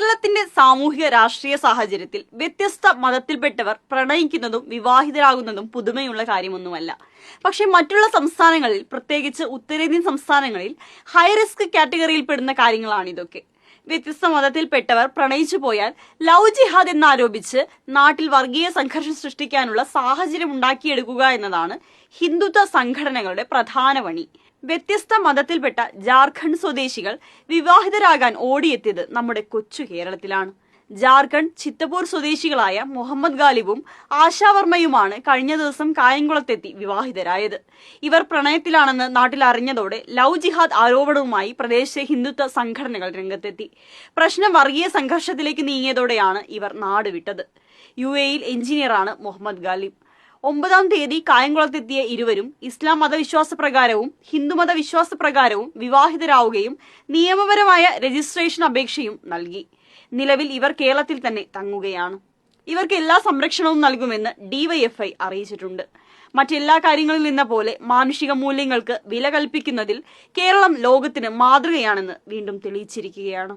കേരളത്തിന്റെ സാമൂഹിക രാഷ്ട്രീയ സാഹചര്യത്തിൽ വ്യത്യസ്ത മതത്തിൽപ്പെട്ടവർ പ്രണയിക്കുന്നതും വിവാഹിതരാകുന്നതും പുതുമയുള്ള കാര്യമൊന്നുമല്ല. പക്ഷെ മറ്റുള്ള സംസ്ഥാനങ്ങളിൽ, പ്രത്യേകിച്ച് ഉത്തരേന്ത്യൻ സംസ്ഥാനങ്ങളിൽ ഹൈ റിസ്ക് കാറ്റഗറിയിൽപ്പെടുന്ന കാര്യങ്ങളാണിതൊക്കെ. വ്യത്യസ്ത മതത്തിൽപ്പെട്ടവർ പ്രണയിച്ചു പോയാൽ ലവ് ജിഹാദ് എന്നാരോപിച്ച് നാട്ടിൽ വർഗീയ സംഘർഷം സൃഷ്ടിക്കാനുള്ള സാഹചര്യം ഉണ്ടാക്കിയെടുക്കുക എന്നതാണ് ഹിന്ദുത്വ സംഘടനകളുടെ പ്രധാന പണി. വ്യത്യസ്ത മതത്തിൽപ്പെട്ട ജാർഖണ്ഡ് സ്വദേശികൾ വിവാഹിതരാകാൻ ഓടിയെത്തിയത് നമ്മുടെ കൊച്ചു കേരളത്തിലാണ്. ജാർഖണ്ഡ് ചിത്തപൂർ സ്വദേശികളായ മുഹമ്മദ് ഗാലിബും ആശാവർമ്മയുമാണ് കഴിഞ്ഞ ദിവസം കായംകുളത്തെത്തി വിവാഹിതരായത്. ഇവർ പ്രണയത്തിലാണെന്ന് നാട്ടിൽ അറിഞ്ഞതോടെ ലവ് ജിഹാദ് ആരോപണവുമായി പ്രദേശത്തെ ഹിന്ദുത്വ സംഘടനകൾ രംഗത്തെത്തി. പ്രശ്നം വർഗീയ സംഘർഷത്തിലേക്ക് നീങ്ങിയതോടെയാണ് ഇവർ നാട് വിട്ടത്. UAE-യിൽ എഞ്ചിനീയറാണ് മുഹമ്മദ് ഗാലിബ്. 9-ാം തീയതി കായംകുളത്തെത്തിയ ഇരുവരും ഇസ്ലാം മതവിശ്വാസപ്രകാരവും ഹിന്ദുമത വിശ്വാസപ്രകാരവും വിവാഹിതരാവുകയും നിയമപരമായ രജിസ്ട്രേഷൻ അപേക്ഷയും നൽകി. നിലവിൽ ഇവർ കേരളത്തിൽ തന്നെ തങ്ങുകയാണ്. ഇവർക്ക് എല്ലാ സംരക്ഷണവും നൽകുമെന്ന് DYFI അറിയിച്ചിട്ടുണ്ട്. മറ്റെല്ലാ കാര്യങ്ങളിൽ നിന്ന പോലെ മാനുഷിക മൂല്യങ്ങൾക്ക് വില കൽപ്പിക്കുന്നതിൽ കേരളം ലോകത്തിന് മാതൃകയാണെന്ന് വീണ്ടും തെളിയിച്ചിരിക്കുകയാണ്.